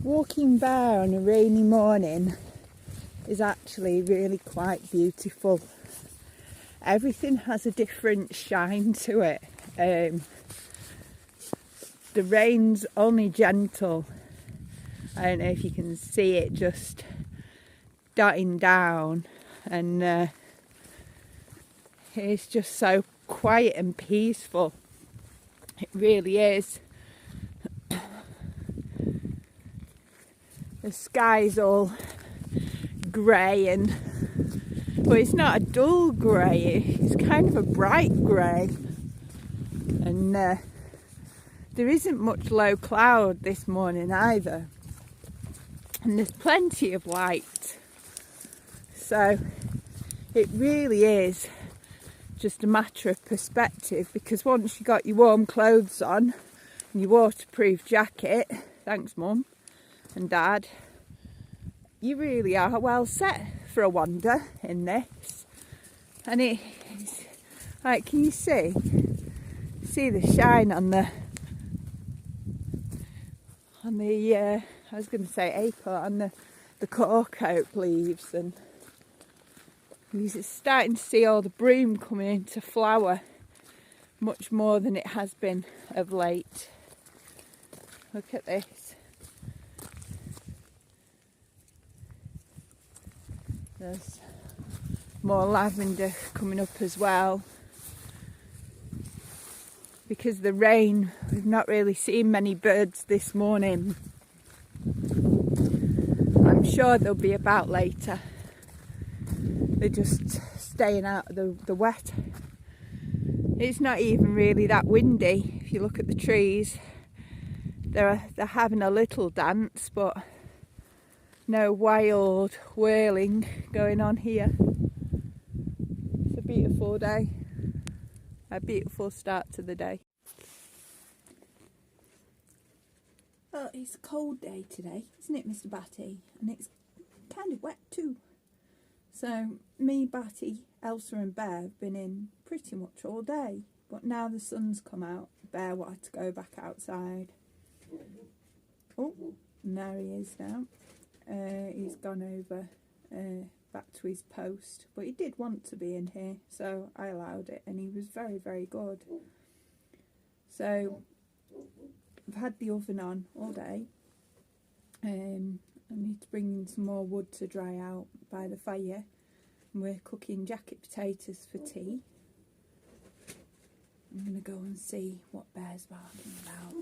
Walking Bear on a rainy morning is actually really quite beautiful. Everything has a different shine to it. The rain's only gentle. I don't know if you can see it just dotting down, and it's just so quiet and peaceful. It really is. The sky's all grey, but it's not a dull grey, it's kind of a bright grey, and there isn't much low cloud this morning either, and there's plenty of light, so it really is just a matter of perspective, because once you got your warm clothes on and your waterproof jacket, thanks Mum and Dad, you really are well set for a wander in this. And it's like, can you see the shine on the I was going to say acorn, on the cork oak leaves, and you're starting to see all the broom coming into flower much more than it has been of late. Look at this. There's more lavender coming up as well. Because of the rain, we've not really seen many birds this morning. I'm sure they'll be about later. They're just staying out of the wet. It's not even really that windy. If you look at the trees, they're having a little dance, but no wild whirling going on here. It's a beautiful day. A beautiful start to the day. Well, it's a cold day today, isn't it, Mr. Batty? And it's kind of wet too. So me, Batty, Elsa and Bear have been in pretty much all day. But now the sun's come out, Bear wanted to go back outside. Oh, and there he is now. He's gone over back to his post, but he did want to be in here, so I allowed it, and he was very, very good. So I've had the oven on all day. I need to bring in some more wood to dry out by the fire, and we're cooking jacket potatoes for tea. I'm going to go and see what Bear's barking about.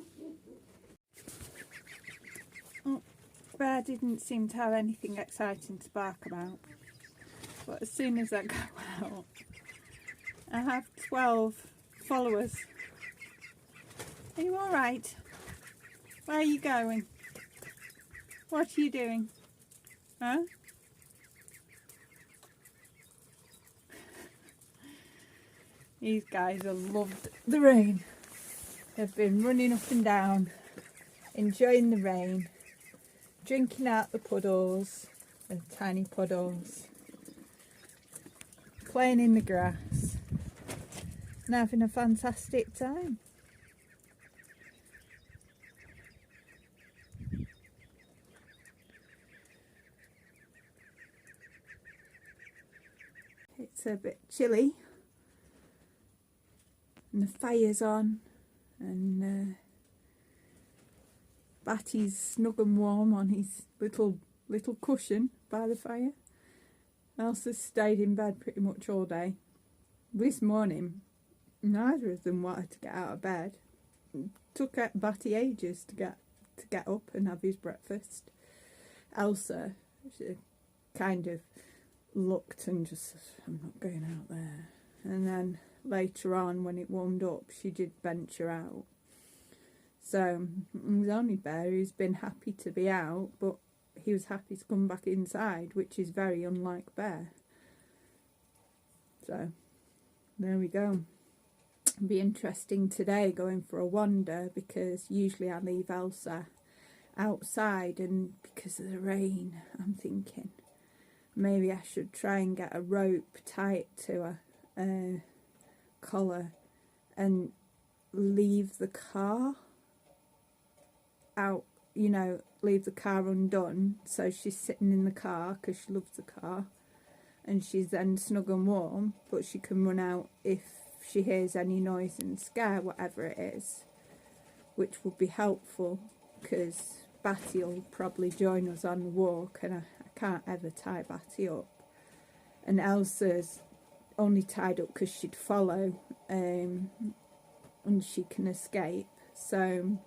Oh, Bear didn't seem to have anything exciting to bark about. But as soon as I go out, I have 12 followers. Are you alright? Where are you going? What are you doing? Huh? These guys have loved the rain. They've been running up and down, enjoying the rain, drinking out the puddles, the tiny puddles, playing in the grass, and having a fantastic time. It's a bit chilly, and the fire's on, and Batty's snug and warm on his little cushion by the fire. Elsa's stayed in bed pretty much all day. This morning, neither of them wanted to get out of bed. It took Batty ages to get up and have his breakfast. Elsa, she kind of looked and just said, I'm not going out there. And then later on, when it warmed up, she did venture out. So it was only Bear who's been happy to be out, but he was happy to come back inside, which is very unlike Bear. So there we go. It'll be interesting today going for a wander, because usually I leave Elsa outside, and because of the rain, I'm thinking maybe I should try and get a rope tied to a collar and leave the car out you know, leave the car undone, so she's sitting in the car because she loves the car, and she's then snug and warm, but she can run out if she hears any noise and scare, whatever it is, which would be helpful because Batty will probably join us on the walk, and I can't ever tie Batty up. And Elsa's only tied up because she'd follow, and she can escape, so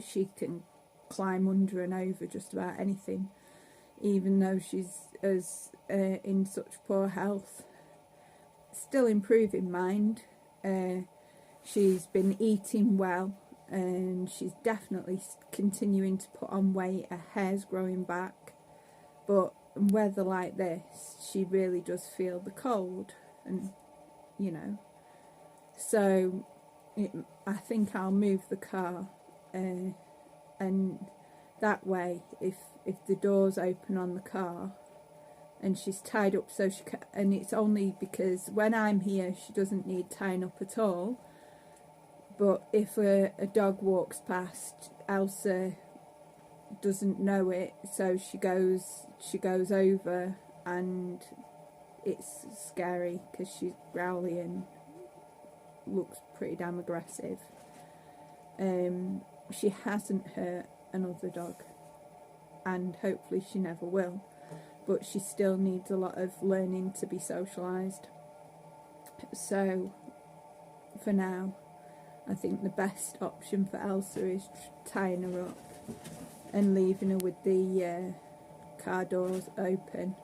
she can climb under and over just about anything, even though she's in such poor health. Still improving, mind. She's been eating well, and she's definitely continuing to put on weight. Her hair's growing back, but in weather like this, she really does feel the cold, and you know, so I think I'll move the car, and that way, if the door's open on the car and she's tied up, so she can, and it's only because when I'm here she doesn't need tying up at all, but if a dog walks past, Elsa doesn't know it, so she goes over, and it's scary because she's growly and looks pretty damn aggressive. She hasn't hurt another dog, and hopefully she never will, but she still needs a lot of learning to be socialised. So for now, I think the best option for Elsa is tying her up and leaving her with the car doors open,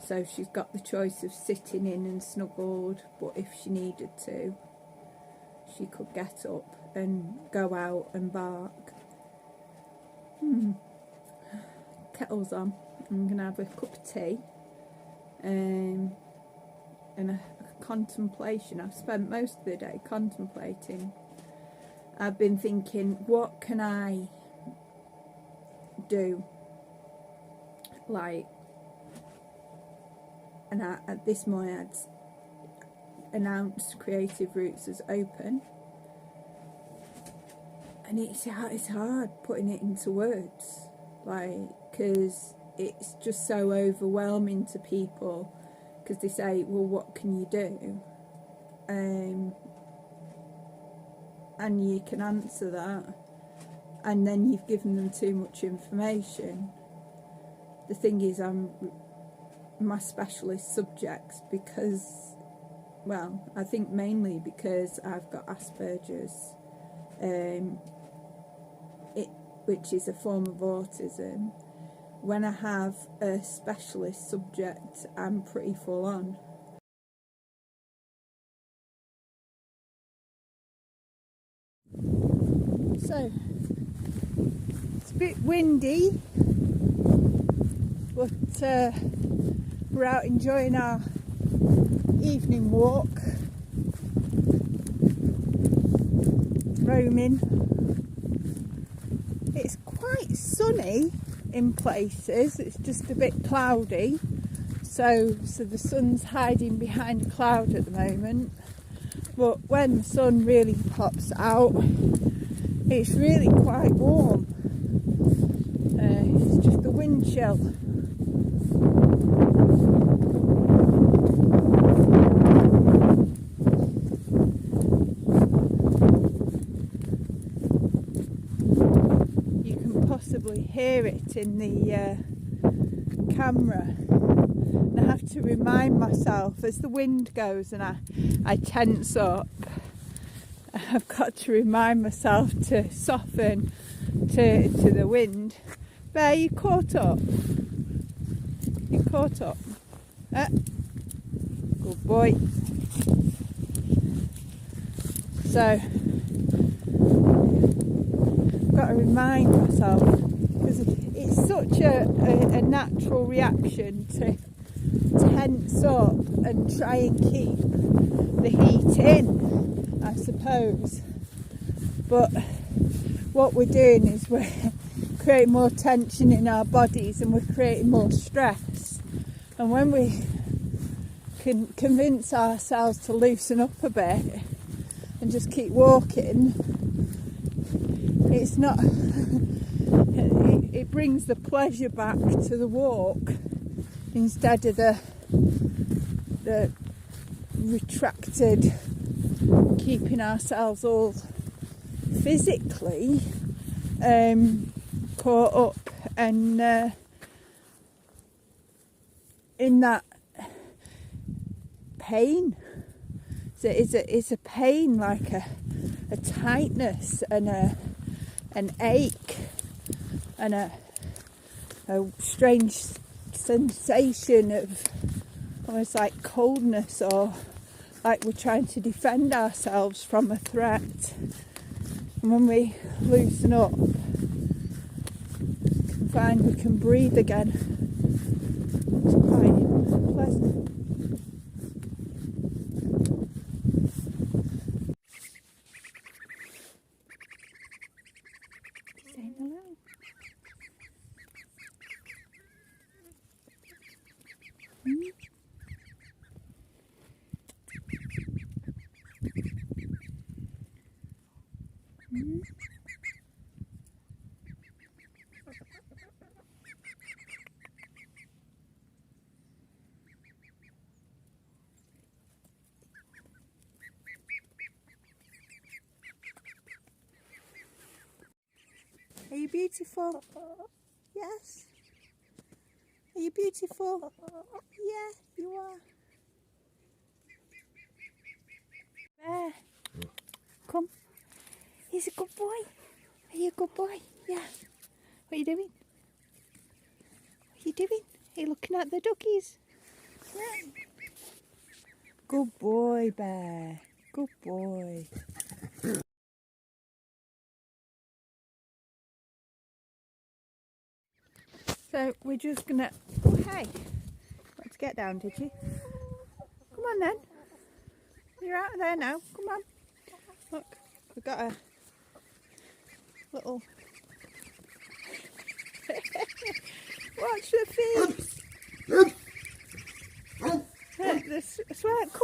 so she's got the choice of sitting in and snuggled, but if she needed to, she could get up and go out and bark. Kettle's on. I'm going to have a cup of tea and a contemplation. I've spent most of the day contemplating. I've been thinking, what can I do? Like, and at this morning I'd announced Creative Rootz as open, and it's hard putting it into words, like, because it's just so overwhelming to people, because they say, well, what can you do? And you can answer that, and then you've given them too much information. The thing is, I'm my specialist subjects because, well, I think mainly because I've got Asperger's, which is a form of autism. When I have a specialist subject, I'm pretty full on. So, it's a bit windy, but we're out enjoying our evening walk, roaming. It's quite sunny in places, it's just a bit cloudy, so the sun's hiding behind a cloud at the moment, but when the sun really pops out, it's really quite warm. It's just the wind chill. You can possibly hear it in the camera, and I have to remind myself as the wind goes and I tense up, I've got to remind myself to soften to the wind. Bear, you caught up? You caught up? Good boy. So, I've got to remind myself, because it's such a natural reaction to tense up and try and keep the heat in, I suppose. But what we're doing is we're creating more tension in our bodies, and we're creating more stress. And when we can convince ourselves to loosen up a bit and just keep walking, it's not brings the pleasure back to the walk instead of the retracted, keeping ourselves all physically caught up and in that pain. So it's a pain, like a tightness and an ache and a strange sensation of almost like coldness, or like we're trying to defend ourselves from a threat. And when we loosen up, we can find we can breathe again. It's quite pleasant. Saying hello. Are you beautiful? Yes. Are you beautiful? Yeah, you are. There. Come. He's a good boy. Are you a good boy? Yeah. What are you doing? What are you doing? Are you looking at the duckies? Yeah. Good boy, Bear. Good boy. So we're just gonna. Oh, hey. Want to get down, did you? Come on then. You're out of there now. Come on. Look, we've got a little. Watch the feet. Come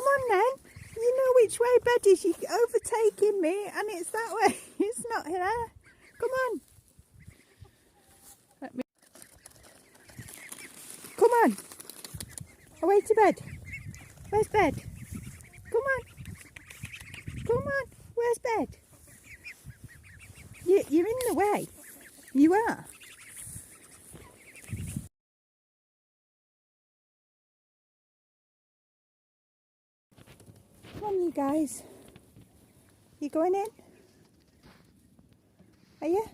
on then. You know which way bed is. You're overtaking me, and it's that way. It's not here. Come on. Let me. Come on. Away to bed. Where's bed? Come on. Come on. Where's bed? You're in the way. You are. Come on, you guys. You going in? Are you?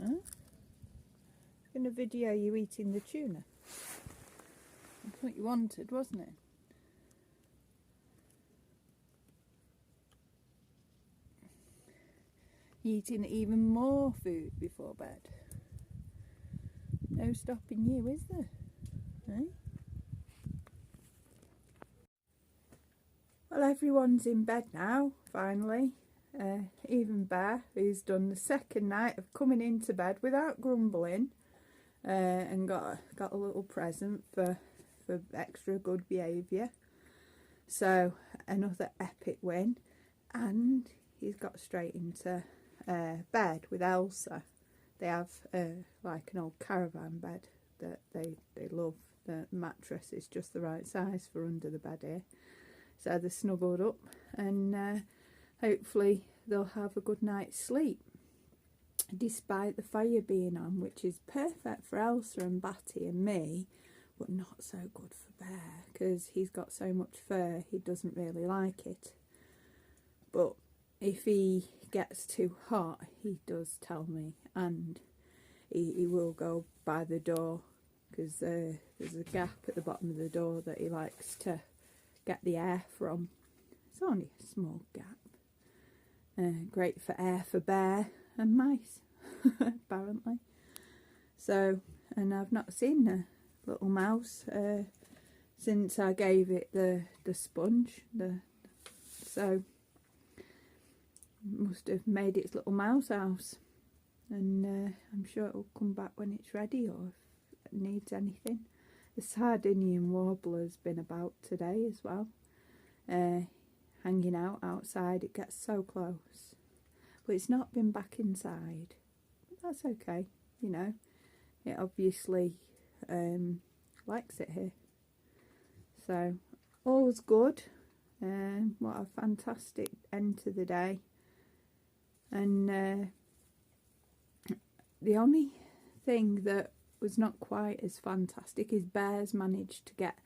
Huh? Going to video you eating the tuna. That's what you wanted, wasn't it? Eating even more food before bed. No stopping you, is there? Eh? Well, everyone's in bed now, finally. Even Bear, who's done the second night of coming into bed without grumbling, and got a little present for extra good behaviour. So another epic win, and he's got straight into bed with Elsa. They have like an old caravan bed that they love. The mattress is just the right size for under the bed here. So they're snuggled up, and hopefully they'll have a good night's sleep, despite the fire being on, which is perfect for Elsa and Batty and me, but not so good for Bear, because he's got so much fur, he doesn't really like it. But if he gets too hot, he does tell me, and he will go by the door, because there's a gap at the bottom of the door that he likes to get the air from. It's only a small gap. Great for air for Bear and mice, apparently. So, and I've not seen the little mouse since I gave it the sponge. So must have made its little mouse house, and I'm sure it'll come back when it's ready, or if it needs anything. The Sardinian warbler's been about today as well. hanging out outside. It gets so close. But it's not been back inside. But that's okay, you know. It obviously likes it here. So, all's good. What a fantastic end to the day. And the only thing that was not quite as fantastic is Bear's managed to get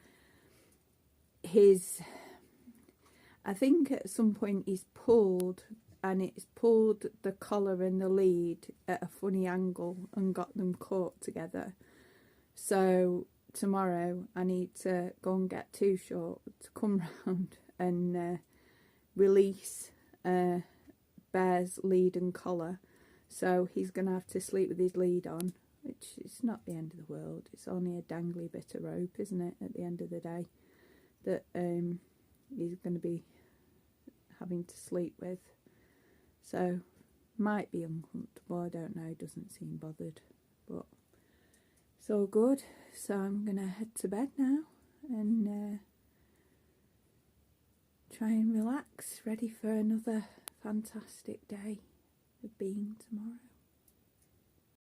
his... I think at some point he's pulled, and it's pulled the collar and the lead at a funny angle and got them caught together. So tomorrow I need to go and get Too Short to come round and release Bear's lead and collar. So he's going to have to sleep with his lead on, which is not the end of the world. It's only a dangly bit of rope, isn't it, at the end of the day, that he's going to be having to sleep with. So, might be uncomfortable, I don't know, doesn't seem bothered, but it's all good. So I'm going to head to bed now and try and relax, ready for another fantastic day of being tomorrow.